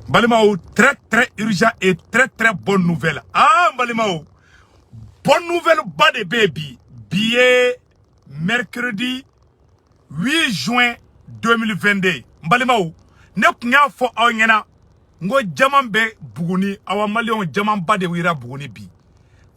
Balimao, très très urgent et très très bonne nouvelle. Ah, Balimao, bonne nouvelle, bas de baby. Billet mercredi 8 juin 2022. Balimao, ne kunya fo awnyana ngo jaman be buguni awa malion jaman ba de wira buguni bi.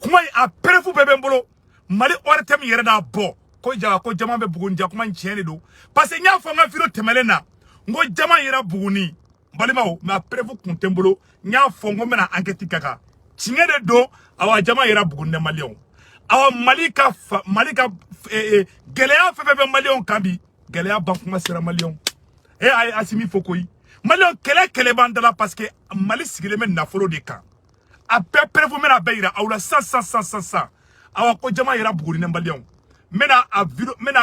Kuma a prefu bebe mbolo mali ortem yere da bo ko jaman be buguni ja kuma nchene do parce que nya fo nga firo temelena ngo jaman yera buguni. Balimao ma prefu kuntembolo nya fo ngo mena enquête kaka chingede do awa jaman yera buguni malion awa malika gelea febe malion kambi gelea bankuma sera malion ay asimi fokoyi malion kele bandala parce que mali sigile men na folo de kan a peu prefu mena beira awla 100 awa ko jaman yera buguni malion mena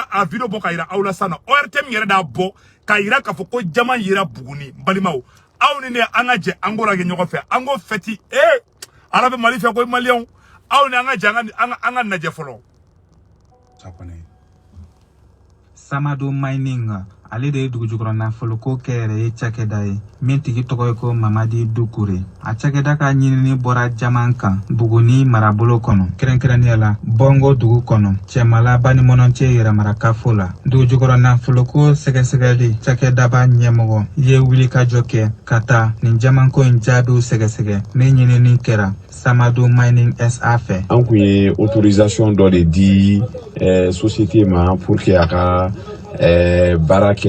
a video bo kayira awla sana ORTM yera da bo kayira ka foko jaman yera buguni balimao awni ne angaje angora ge nyoko fe ango feti arabe mali fe ko malion awni angaje anga naje folo sapane Samadu Mining ale de dugujukro na foloko kere chakeda ye min tigi togo ko Mamadi Dukure a chakeda ka nyini bora jamanka buguni marabolo kono kerenkerenia la bongo dugu kono chemala bani mononche yera maraka fola dugujukro na foloko segesegeli chakeda ba nyemogo ye wili ka joke kata ni jamanko injadu segesege ne nyini ni kera Samadu Mining SA fait an kun ye autorisation do de di société ma pour que aka barake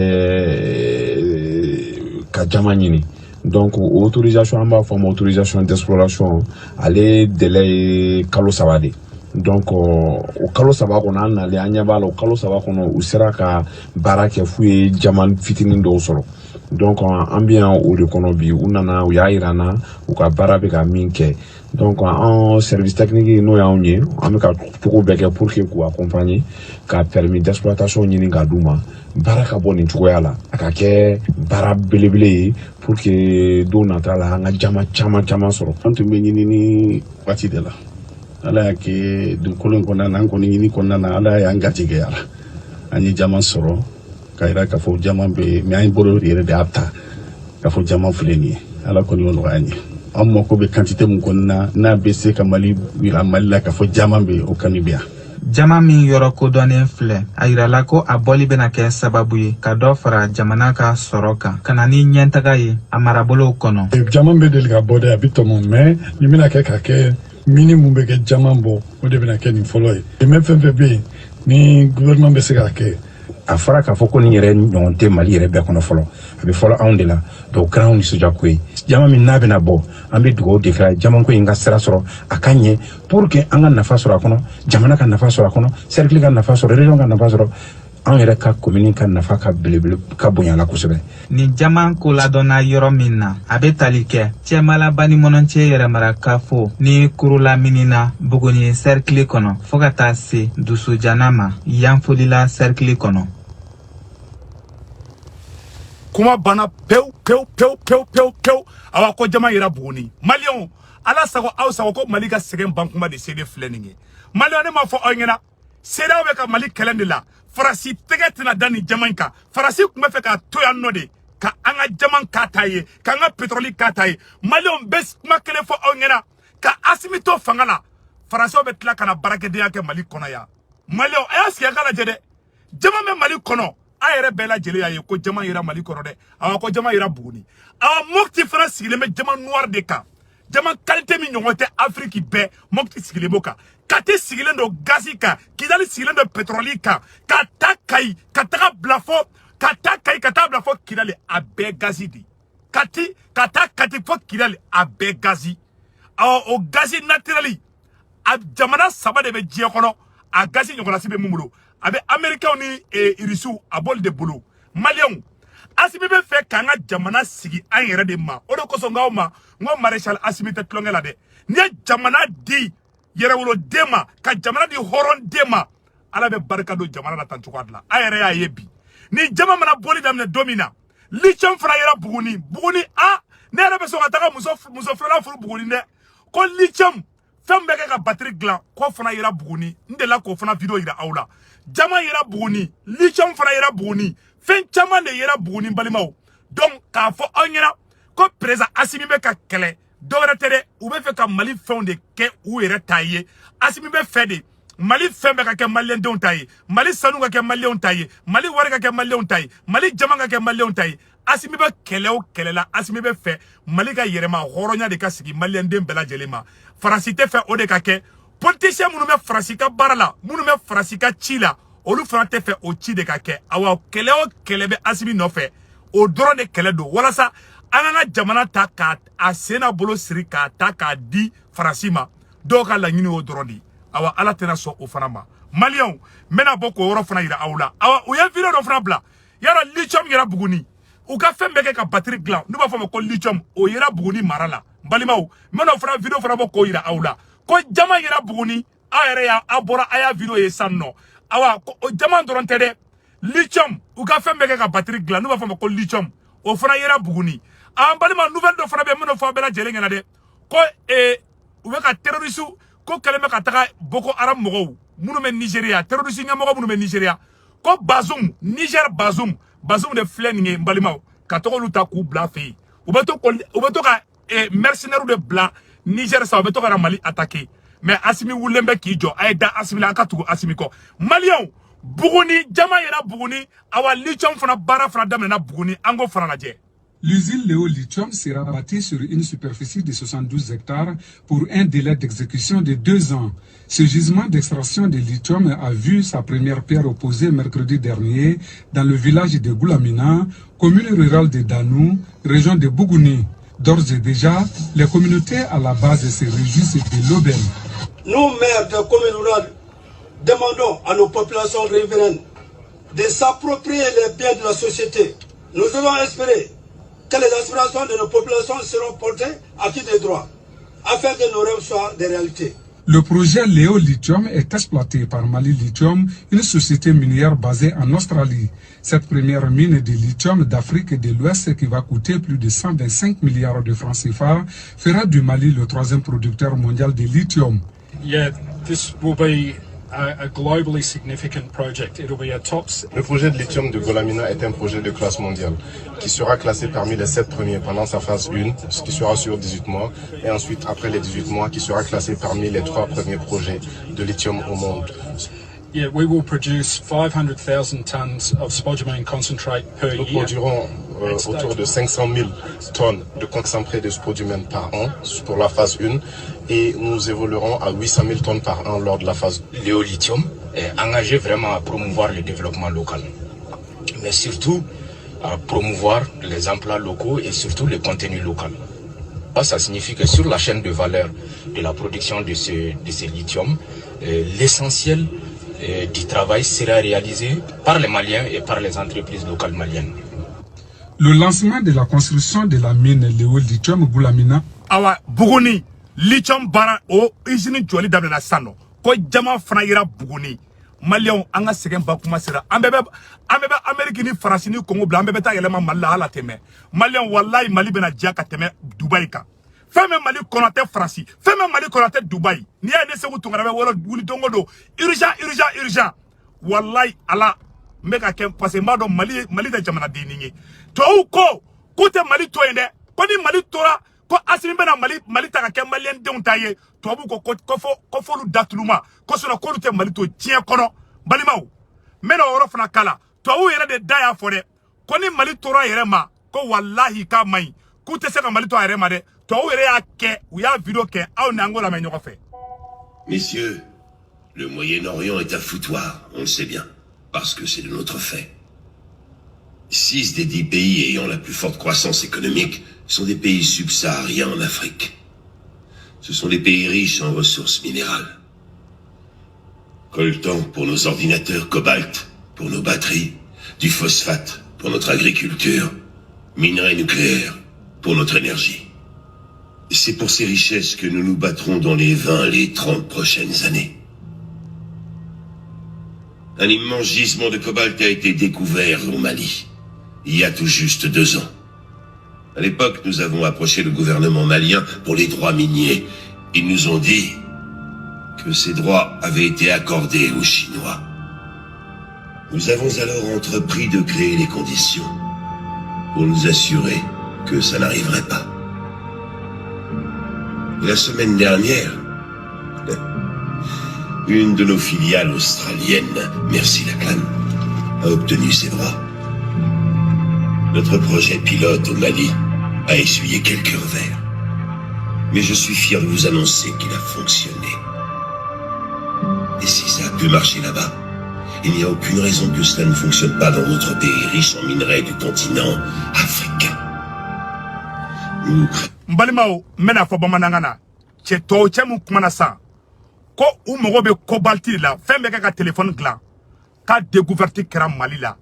ka jama ɲini donc autorisation an b'a fɔ ma autorisation d'exploration ale délai kalo 3 de donc o kalo 3 kɔnɔ an nale an ɲɛ b'a la o kalo 3 kɔnɔ u sera ka baara kɛ f'u ye jaman fitinin dɔw sɔrɔ donc an bɛ yan o de kɔnɔ bi u nana u y'a yira na u ka baara bɛ ka min kɛ donc en service technique no y'anw ye an bɛ ka cogo bɛɛ kɛ pour que k'u accompagner ka permis d'exploitation ɲini ka d'u ma baara ka bɔ nin cogoya la a ka kɛ baara belebele ye pour que don nata la an ka jama caman sɔrɔ an tun bɛ ɲini ni waati de la ala y'a kɛ dugukolo in kɔnɔna na an kɔni ɲini kɔnɔna na ala y'an garijɛgɛ a la an ye jama sɔrɔ ka yira k'a fɔ jama bɛ mais an ye bolo yɛrɛ de y'a ta k'a fɔ jama filɛ nin ye ala kɔni y'o nɔgɔya an ye an mako bɛ quantité mun kɔnɔna n'a bɛ se ka mali yira mali la k'a fɔ jama bɛ o kani bɛ yan jama min yɔrɔ kodɔnnen filɛ a yirala ko a bɔli bɛna kɛ sababu ye ka dɔ fara jamana ka sɔrɔ kan ka na ni ɲɛtaga ye a marabolow kɔnɔ jama bɛ deli ka bɔ de a bɛ tɔmɔ mais nin bɛna kɛ ka kɛ mini mun bɛ kɛ jama bɔ o de bɛna kɛ nin fɔlɔ ye dɛmɛ fɛn fɛn bɛ yen ni gouvernement bɛ se k'a kɛ a fara k'a fɔ ko nin yɛrɛ ɲɔgɔn tɛ mali yɛrɛ bɛɛ kɔnɔ fɔlɔ a bɛ fɔlɔ anw de la donc kɛra anw ni soja ko ye jama min n'a bɛna bɔ an bɛ dugawu de kɛ jama ko in ka sira sɔrɔ a ka ɲɛ pour que an ka nafa sɔrɔ a kɔnɔ jamana ka nafa sɔrɔ a kɔnɔ cercle ka nafa sɔrɔ région ka nafa sɔrɔ an yɛrɛ ka commune ka nafa ka belebele ka bonya la kosɛbɛ ni jama ko ladɔnna yɔrɔ min na a bɛ tali kɛ cɛmala bani mɔnɔncɛ yɛrɛ mara kafo ni kurula minina buguni cercle kɔnɔ fɔ ka taa se dusujana ma yanfolila cercle kɔnɔ kuma bana pew awa ko jama yira buguni malion ala sago aw sago ko mali ka segen bankuma de sede fleninge malion ne ma fo onyena sede aw be ka mali kalende la farasi teget na dani jamanka farasi kuma fe ka to ya node ka anga jaman kataye ka anga petroli kataye malion bes kuma kele fo onyena ka asimito fangala farasi be tla kana barake de yake mali kono ya malion ayasi ya kala jede jama me mali kono ayere bela jeli ya ko jama yira mali kono de awa ko jama yira buguni awa mokti fara sigile me jama noir de ka jama qualité mi nyongote afrique be mokti sigile boka kate sigile ndo gazi ka kidali sigile ndo petroli ka katakai kataka blafo kidali abe gazi di kati fo kidali abe gazi awa o gazi naturally a jamana saba de be jie kono a gazi nyongola sibe mumulo abe Américain ni irisu abol de bolo Malion asibi be fe kanga jamana sigi an yere de ma o de ko so ngawma ngo maréchal asimi te tlongela de ni jamana di yere wolo dema ka jamana di horon dema ala be barka do jamana la tantu kwadla ayere ya yebi ni jama mana boli damne domina licham fra yera buguni a ne re be so ataka muso fra furu buguni ne ko licham fembe ka batterie glan ko fana yera buguni ndela ko fana video yira awla jama yera buguni licham fana yera buguni fen chama de yera buguni balimao donc ka fo onyera ko presa asimi kele dɔwɛrɛ tɛ dɛ u bɛ fɛ ka Mali fɛnw de kɛ u yɛrɛ ta ye Asimi bɛ fɛ de Mali fɛn bɛɛ ka kɛ maliyɛndenw ta ye Mali sanu ka kɛ maliyɛnw ta ye Mali wari ka kɛ maliyɛnw ta ye Mali jama ka kɛ maliyɛnw ta ye Asimi bɛ kɛlɛ o kɛlɛ la Asimi bɛ fɛ Mali ka yɛrɛma hɔrɔnya de ka sigi maliyɛnden bɛɛ lajɛlen ma Faransi tɛ fɛ o de ka kɛ politicien minnu bɛ Faransi ka baara la minnu bɛ Faransi ka ci la olu fana tɛ fɛ o ci de ka kɛ awa kɛlɛ o kɛlɛ bɛ Asimi nɔfɛ o dɔrɔn de kɛlɛ don walasa an ka jamana ta ka a sena bolo siri ka ta ka di Faransi ma dɔw ka laɲini o dɔrɔn de awa ala tɛna sɔn o fana ma Maliens mena bɔ k'o yɔrɔ fana yira aw la awa u ye video dɔ fana bila yara lithium yɛrɛ Buguni u ka fɛn bɛɛ kɛ ka batterie dilan n'u b'a fɔ ma ko lithium o yɛrɛ Buguni mara la balimaw mena fana video fana bɔ k'o yira aw la ko jama yɛrɛ Buguni a yɛrɛ y'a a bɔra a y'a video ye san nɔ awa o jama dɔrɔn tɛ dɛ lithium u ka fɛn bɛɛ kɛ ka batterie dilan n'u b'a fɔ ma ko lithium o fana yɛrɛ Buguni an balima nouvelle dɔ fana bɛ minnu fɔ bɛɛ lajɛlen ɲɛna dɛ ko u bɛ ka terroriste ko kɛlɛ bɛ ka taga Boko Haram mɔgɔw minnu bɛ Nigeria terroriste ɲɛmɔgɔ minnu bɛ Nigeria ko Bazoum Niger Bazoum de filɛ nin ye n balimaw ka tɔgɔlu ta k'u bila fɛ yen u bɛ to ka mercenaires de bila Niger sa u bɛ to ka Mali attaquer mais Asimi wulen bɛ k'i jɔ a ye da Asimi la an ka tugu Asimi kɔ Maliens Buguni jama yɛrɛ Buguni awa lithium fana baara fana daminɛna Buguni an k'o fana lajɛ. L'usine Léo Lithium sera bâtie sur une superficie de 72 hectares pour un délai d'exécution de 2 ans. Ce gisement d'extraction de lithium a vu sa première pierre posée mercredi dernier dans le village de Goulamina, commune rurale de Danou, région de Bougouni. D'ores et déjà, les communautés à la base se réjouissent de l'aubaine. Nous, maires de communes rurales, demandons à nos populations riveraines de s'approprier les biens de la société. Nous devons espérer que les aspirations de nos populations seront portées à qui des droits, afin que nos rêves soient des réalités. Le projet Léo Lithium est exploité par Mali Lithium, une société minière basée en Australie. Cette première mine de lithium d'Afrique de l'Ouest, qui va coûter plus de 125 milliards de francs CFA, fera du Mali le 3e producteur mondial de lithium. Yeah, this will be a globally significant project. It'll be a top. Le projet de lithium de Goulamina est un projet de classe mondiale qui sera classé parmi les 7 premiers pendant sa phase 1, ce qui sera sur 18 mois, et ensuite après les 18 mois qui sera classé parmi les 3 premiers projets de lithium au monde. Yeah, we will produce 500,000 tons of spodumene concentrate per year. Nous produirons autour de 500 000 tonnes de concentré de spodumene par an pour la phase 1 et nous évoluerons à 800 000 tonnes par an lors de la phase 2. Léo Lithium est engagé vraiment à promouvoir le développement local, mais surtout à promouvoir les emplois locaux et surtout le contenu local. Ça signifie que sur la chaîne de valeur de la production de ce lithium, l'essentiel du travail sera réalisé par les Maliens et par les entreprises locales maliennes. Le lancement de la construction de la mine Léo Lithium Goulamina. Awa Buguni lithium bara o usine joli daminɛna sano ko jama fana yira Buguni Maliens an ka sɛgɛn ba kuma sera an bɛ Amérique ni Faransi ni Congo bila an bɛ taa yɛlɛma Mali la hala tɛmɛ Maliens wallahi Mali bɛna diya ka tɛmɛ Dubaï kan fɛn min Mali kɔnɔ tɛ Faransi fɛn min Mali kɔnɔ tɛ Dubaï n'i y'a ye ne Segu Tunkara bɛ wolo wuli don o don urgent wallahi ala n bɛ ka kɛ parce que n b'a dɔn Mali tɛ jamanaden ye tubabuw ko k'u tɛ Mali to yen dɛ ko ni Mali tora ko Asimi bɛna Mali ta ka kɛ maliyɛndenw ta ye tubabuw ko f'olu datuluma ko sinon k'olu tɛ Mali to diɲɛ kɔnɔ balimaw n bɛna o yɔrɔ fana kala tubabuw yɛrɛ de da y'a fɔ dɛ ko ni Mali tora yɛrɛ ma ko wallahi k'a man ɲi k'u tɛ se ka Mali to a yɛrɛ ma dɛ tubabuw yɛrɛ y'a kɛ u y'a video kɛ aw ni an k'o lamɛn ɲɔgɔn fɛ. Messieurs, le Moyen-Orient est un foutoir, on le sait bien, parce que c'est de notre fait. 6 des 10 pays ayant la plus forte croissance économique sont des pays subsahariens en Afrique. Ce sont des pays riches en ressources minérales. Coltan pour nos ordinateurs, cobalt pour nos batteries, du phosphate pour notre agriculture, minerais nucléaires pour notre énergie. C'est pour ces richesses que nous nous battrons dans les 20, les 30 prochaines années. Un immense gisement de cobalt a été découvert au Mali, il y a tout juste 2 ans. À l'époque, nous avons approché le gouvernement malien pour les droits miniers. Ils nous ont dit que ces droits avaient été accordés aux Chinois. Nous avons alors entrepris de créer les conditions pour nous assurer que ça n'arriverait pas. Et la semaine dernière, une de nos filiales australiennes, Merci Laclan, a obtenu ses droits. Notre projet pilote au Mali a essuyé quelques revers. Mais je suis fier de vous annoncer qu'il a fonctionné. Et si ça a pu marcher là-bas, il n'y a aucune raison que cela ne fonctionne pas dans d'autres pays riches en minerais du continent africain. Mbalimao mena fo bamanangana che to chemu kumana sa ko u mogo be cobalti la fembe ka téléphone glan ka découverte kera Mali la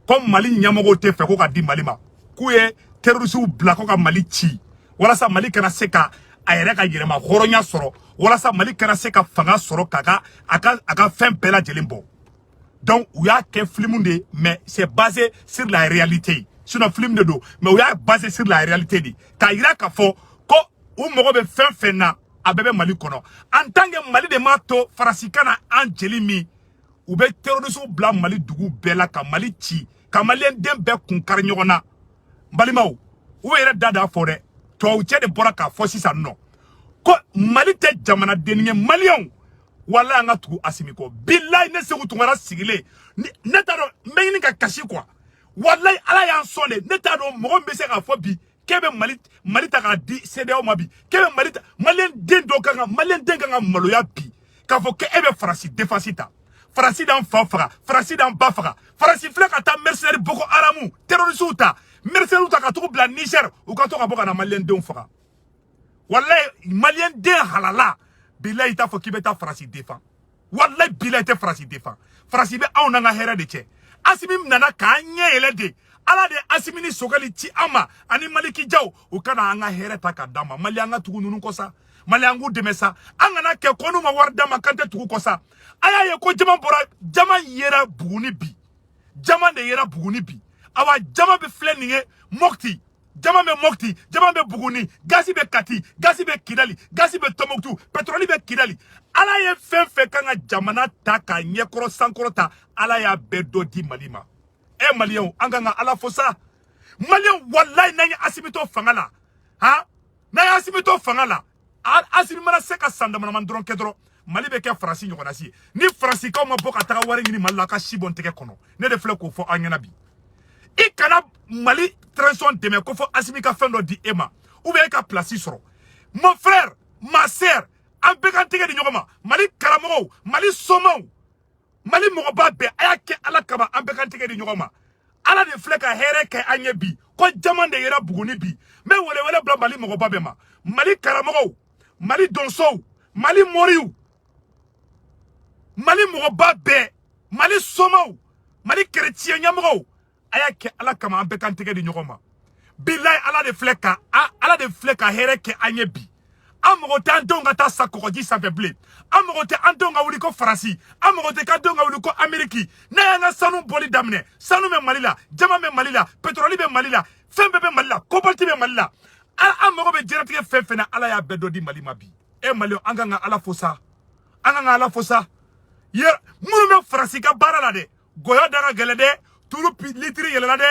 ko Mali nyamogo te fe ko ka di Mali ma ku ye terroriste bla ko ka Mali ci wala sa Mali kana seka ayere ka yirema horonya soro wala sa Mali kana seka fanga soro kaka aka fem pela jelimbo. Donc il y a qu'un film de mais c'est basé sur la réalité. Sur un film de dos mais il y a basé sur la réalité di ka ira ka fo ko u mogo be fen na abebe Mali kono en tant que Mali de mato farasikana angelimi ou be terroriste bla Mali dugu bela ka Mali ci ka Malien dem be kun kar nyogona Mbalimaw ou yere dada fore to uche de bora ka fo sisa no ko Mali te jamana denye Malion wala nga tugu asimiko billahi ne segu tungara sigile ne taro meni ka kashi kwa wallahi ala yan sonde ne taro mo be se ka fo bi kebe Mali ta ka di CDO mabi kebe Malien den do kanga Malien den kanga maloya bi ka fo ke ebe farasi defasita farasi dan fafra farasi dan bafra farasi flaka ta mercenaire boko aramu terroriste ta mercenaire ta ka to bla Niger ou ka to ka boka na Malien den fara wallahi Malien den halala billahi ta fo kibeta farasi défend wallahi billahi te farasi défend farasi be on nga hera de che asimi nana ka nyele de ala de asimi ni sogali ti ama ani maliki jaw o kana nga hera ta ka dama mali anga tugu nunu kosa mali angu demesa anga na ke konu ma war dama kante tugu kosa aya ye ko jama bora jama yera buguni bi jama de yera buguni bi awa jama be fleninge mokti jama be mokti jama be buguni gasi be kati gasi be kidali gasi be tomoktu petroli be kidali ala ye fenfe kanga jamana ta ka nyekoro sankorota ala ya bedo di malima e malien anga ala fosa malien wallahi nanya asimito fangala ha na asimito fangala asimi mara seka sanda man dron kedro Mali be ke Fransi nyogona si ni Fransi ka ma boka ta wari ngini malla ka shibon teke kono ne de fle ko fo anyana bi I kana Mali transition deme ko fo asimi ka fendo di ema ou be ka place soro mon frère ma sœur an be kan tege di nyogoma Mali karamo Mali somo Mali mo ba be ayake ala kaba an be kan tege di nyogoma ala de fle ka here ke anye bi ko jamande yera buguni bi me wele bla Mali mo ba be ma Mali karamo Mali donso Mali moriu Mali mo ba be Mali somo Mali chrétien nyamro ayake ala kama ambe kan tege di nyogoma billahi ala de fleka here ke anye bi amogote andonga ta sakoji sa feble amogote andonga wuli ko Fransi amogote ka donga wuli ko Ameriki na yanga sanu boli damne sanu me Malila jama me Malila petroli be Malila fembe be Malila cobalt be Malila amogo be jeratike fefena ala ya bedo di Mali mabi e Mali anga ala fosa ye munu me Fransi ka barala de goyo daga gelede turu litri yelala de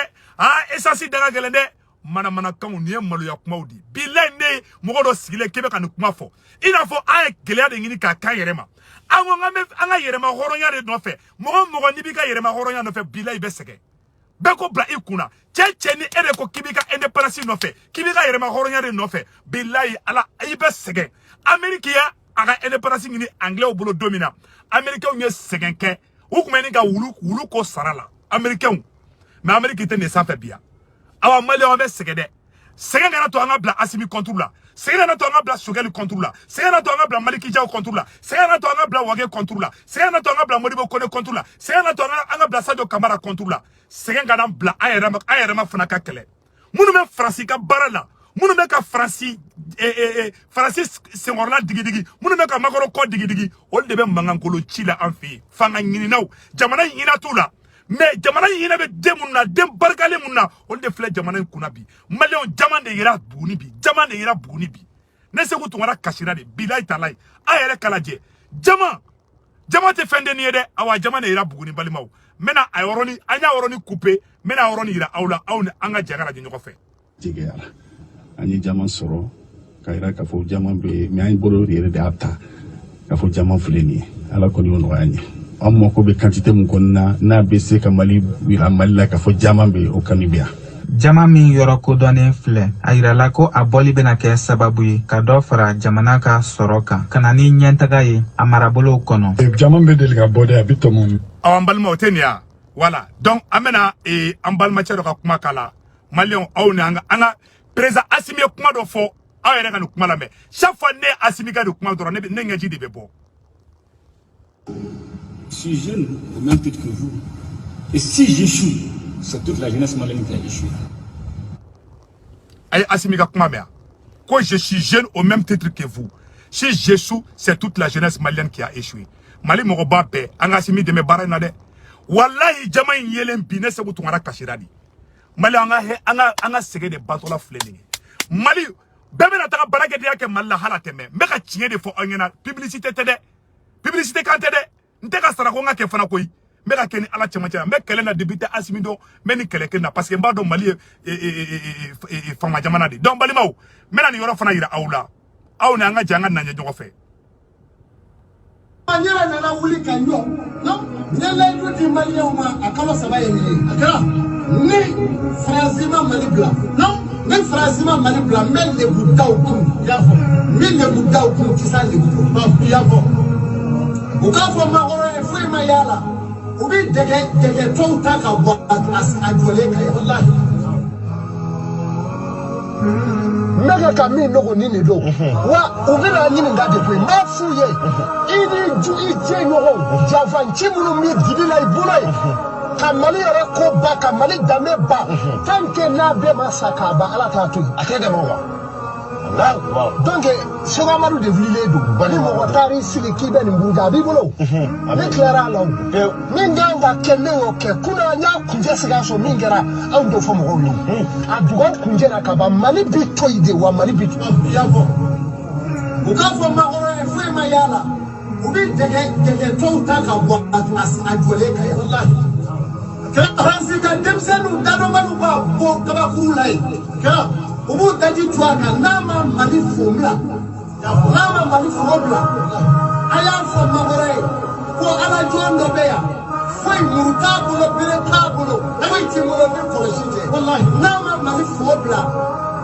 essence daga gelede mana kan ni malu ya kuma odi billahi ne mogo do sigile kebe kan kuma fo ina fo ay gele de ngini ka kan yerema ango ngame anga yerema horonya de no fe mogo ni bi ka yerema horonya no fe billahi be sege be ko bla ikuna cheche ni ere ko kibika independence no fe kibika yerema horonya de no fe billahi ala ibe sege amerikia aga independence ngini anglais obulo domina amerika unye segenke ukumeni ga wulu ko sarala amerika mais amerika te ne sa fe bia awa Mali on be segede segena to anga bla asimi contrôle segena to anga bla sogeli contrôle segena to anga bla maliki jaw contrôle segena to anga bla wage contrôle segena to anga bla modibo kone contrôle segena to anga bla sadio kamara contrôle segena na bla ayerama fana ka kele munu me Fransi ka barala munu me ka Fransi Francis sengorla digidigi munu me ka makoro ko digidigi ol de be mangankolo chila anfi fanga nyini naw jamana yina tula mais jamana yina be demunna dem barkale munna on de fle jamana kuna bi malion jamande yira buguni bi ne se ko tungara kashira de bilay talay ayere kalaje jama te fende ni de awa jamana yira buguni balimaw mena anya woroni couper mena woroni yira awla awne anga jagara de nyoko fe jigera ani jama soro kaira ka fo jama be mi ay bolo yere de ata ka fo jama fuleni ala ko ni wono wani amma ko be quantité mun ko na be se ka mali wira mali ka fo jama be o kanibia jama min yɔrɔ kodɔnnen filɛ a yirala ko a bɔli bena kɛ sababu ye ka dɔ fara jamana ka sɔrɔ kan ka na ni ɲɛtaga ye a marabolow kɔnɔ jama be deli ka bɔ de a bi tɔmɔ awan balima o tɛ nin ya voilà donc an bena an balimacɛ dɔ ka kuma kala maliyɛnw aw ni an ka président Assimi ye kuma dɔ fɔ aw yɛrɛ ka nin kuma lamɛn chaque fois ne Assimi ka nin kuma dɔrɔn ne ɲɛji de bɛ bɔ. Je suis jeune au même titre que vous et si j'échoue c'est toute la jeunesse malienne qui a échoué. Aïe Assimi ka kuma mɛn ko je suis jeune au même titre que vous si j'échoue c'est toute la jeunesse malienne qui a échoué. Mali mɔgɔba bɛɛ an ka Assimi dɛmɛ baara in na dɛ wallahi jama in yelen bi ne segu tungara kasira di Mali an ka sɛgɛ de batola filɛ nin ye Mali bɛɛ bɛna taga baarakɛdenya kɛ Mali la hala tɛmɛ n bɛ ka tiɲɛ de fɔ aw ɲɛna publicité tɛ dɛ publicité kan tɛ dɛ n tɛ ka sara ko n ka kɛ fana koyi n bɛ ka kɛ ni ala cɛmancɛ la n bɛ kɛlɛ na depuis tɛ Assimi dɔn n bɛ ni kɛlɛ kɛ na parce que n b'a dɔn Mali ye fanga jamana de donc balimaw n bɛna nin yɔrɔ fana yira aw la aw ni an ka jɛ an ka na ɲɛ ɲɔgɔn fɛ. Anyara nana wuli ka ɲɔ ne layidu di maliyɛnw ma a kalo 3 ye nin ye a kɛra ni faransi ma Mali bila ni faransi ma Mali bila n bɛ lebu daw kun i y'a fɔ n bɛ lebu daw kun kisa lebu i y'a fɔ u k'a fɔ makɔrɔ ye foyi ma y'a la u bɛ dɛgɛ tɔw ta ka bɔ a jɔlen ka ye walahi n bɛ ka min nɔgɔ ni nin don wa u bɛna ɲininka de koyi n b'a f'u ye i ni i jɛ ɲɔgɔnw janfanci minnu bɛ dibi la i bolo ye ka Mali yɛrɛ ko ba ka Mali danbe ba tant que n'a bɛɛ ma sa k'a ban Ala t'a to yen a tɛ dɛmɛ o ma donc Seko Amadu de wulilen don ni mɔgɔ taar'i sigi k'i bɛ nin buruja a b'i bolo ne tilara a la o min kan ka kɛ ne y'o kɛ kunna n y'a kuncɛ Sikaso min kɛra anw t'o fɔ mɔgɔw ye a dugawu kuncɛ na ka ban Mali bi to yen de wa Mali bi to i y'a fɔ u k'a fɔ makɔrɔ ye foyi ma y'a la u bɛ dɛgɛ tɔw ta ka bɔ a jɔlen ka ye walahi faransi ka denmisɛnninw dadɔnbaliw b'a bɔ kabakuru la yen kɛra u b'u daji tu a kan n'a ma Mali fo bila n'a ma Mali foro bila a y'a fɔ makɔrɔ ye ko ala jɔn dɔ bɛ yan foyi muru t'a bolo bere t'a bolo foyi t'i bolo ni kɔlɔsi tɛ walahi n'a ma Mali fo bila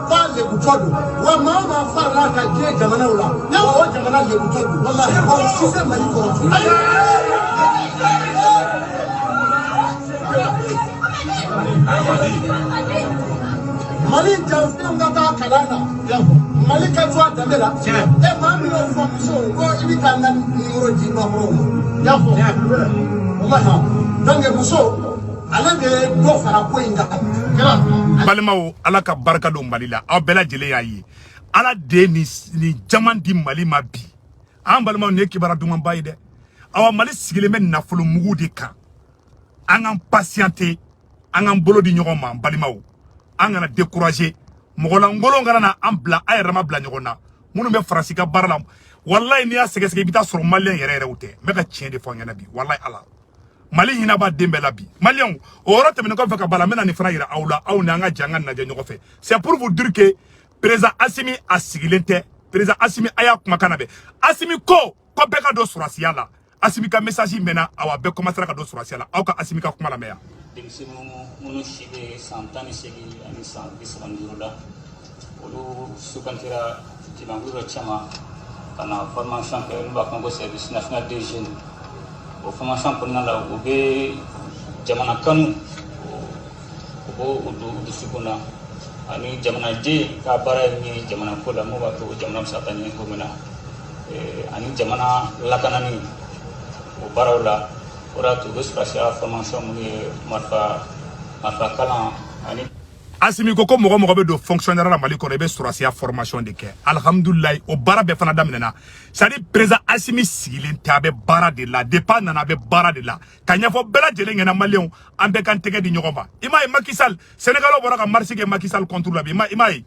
fa lebutɔ don wa maa o maa farala ka diɲɛ jamanaw la o jamana lebutɔ don walahi aw si tɛ Mali kɔrɔ tun. Mali janfɛnw ka taa kalan na Mali ka to a danbe la maa min y'o fɔ muso ko i bɛ taa n ka nimoro di bakɔrɔw ma i y'a fɔ walahi donc muso ale de ye dɔ fara ko in kan balimaw ala ka barika don Mali la aw bɛɛ lajɛlen y'a ye ala de ni jaman di Mali ma bi an balimaw nin ye kibaruya dumanba ye dɛ awa Mali sigilen bɛ nafolo mugu de kan an k'an patienter an k'an bolo di ɲɔgɔn ma balimaw an kana décourager mɔgɔlankolon kana na an bila a yɛrɛ ma bila ɲɔgɔn na minnu bɛ Faransi ka baara la wallahi n'i y'a sɛgɛsɛgɛ i bɛ taa sɔrɔ maliyɛn yɛrɛ yɛrɛw tɛ n bɛ ka tiɲɛ de fɔ an ɲɛna bi wallahi ala Mali hinɛ b'a den bɛɛ la bi maliyɛnw o yɔrɔ tɛmɛnen kɔfɛ ka bala n bɛna nin fana yira aw la aw ni an ka jɛ an ka lajɛ ɲɔgɔn fɛ c'est pour vous dire que président Assimi a sigilen tɛ président Assimi a y'a kumakan na bɛ Assimi ko bɛɛ ka don sɔrɔsiya la Assimi ka message mɛnna awa bɛɛ commencera ka don sɔrɔsiya la aw ka Assimi ka kuma lamɛn yan. Denmisɛnninw minnu si bɛ san 18 ani san 35 la olu sugantira jɛnɛkulu dɔ cɛman ka na formation kɛ olu b'a fɔ ko service national des jeunes o formation kɔnɔna la u bɛ jamana kanu u b'o don u dusukun na ani jamanaden ka baara ye min ye jamana ko la mun b'a to jamana bɛ se ka taa ɲɛ cogo min na ani jamana lakanani o baaraw la o de y'a to u bɛ sɔrɔsiya formation minnu ye marifa kalan ani. Assimi ko mɔgɔ mɔgɔ bɛ don fonctionnaire la Mali kɔnɔ i bɛ sɔrɔsiya formation de kɛ alhamdulilayi o baara bɛɛ fana daminɛna c'est à dire président Assimi sigilen tɛ a bɛ baara de la depuis a nana a bɛ baara de la ka ɲɛfɔ bɛɛ lajɛlen ɲɛna maliyɛnw an bɛɛ k'an tɛgɛ di ɲɔgɔn ma i m'a ye Macky Sall Sénégalais bɔra ka marche kɛ Macky Sall contre la bi i m'a ye.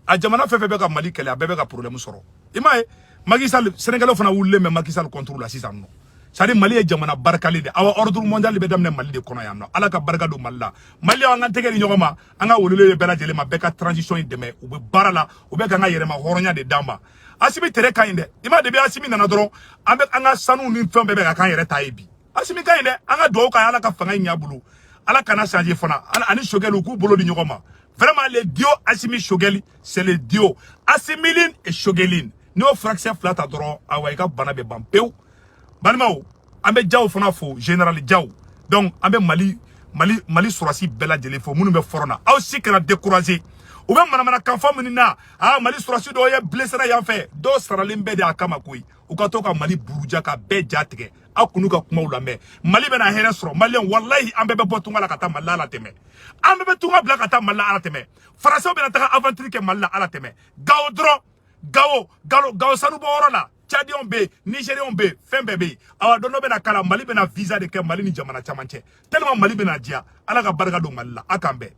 A jamana fɛn fɛn bɛ ka Mali kɛlɛ a bɛɛ bɛ ka problème sɔrɔ i m'a ye Macky Sall Sénégalais fana wulilen bɛ Macky Sall contre la sisan nɔ sari Mali e jamana barkali de awa ordre mondial be damne Mali de kono yanno ala ka barka do Mali la Mali an kan tegeri nyogoma an ga wolole be bela jele ma be ka transition deme u be barala u be ka nga yere ma horonya de damba asimi tere kainde ima de be asimi nana dron an be an ga sanu ni fem be ka kan yere taibi asimi kainde an ga do ka ala ka fanga nyabulu ala kana changer fana ani shogelu ku bolo di nyogoma vraiment les dieux Assimi Shogeli c'est les dieux Assimiline et Shogeline no fraction flat dron awaika bana be bampeu Balmao, ambe Diaw fana fo général Diaw. Donc ambe Mali surasi bela jele fo munu be forona. Aw sikra décourager. Ou même manamana kanfa munina Mali surasi do ye blessé na yanfé do saralimbe de akama koy. Ou ka to ka Mali buruja ka be jatike. Akunu ka kuma ulambe. Mali be na here soro. Mali wallahi ambe be botunga la kata malala teme. Ambe be tunga bla kata malala ala teme. Français be na taka aventure ke malala ala teme. Gaodro Gao sanu bo orona. Tchadion be, Nigérion be, Fembe be, awa dono be na kala Mali be na visa de ke Mali ni jamana chamanche. Tellement Mali be na dia, ala ka barga do Mali la, akambe.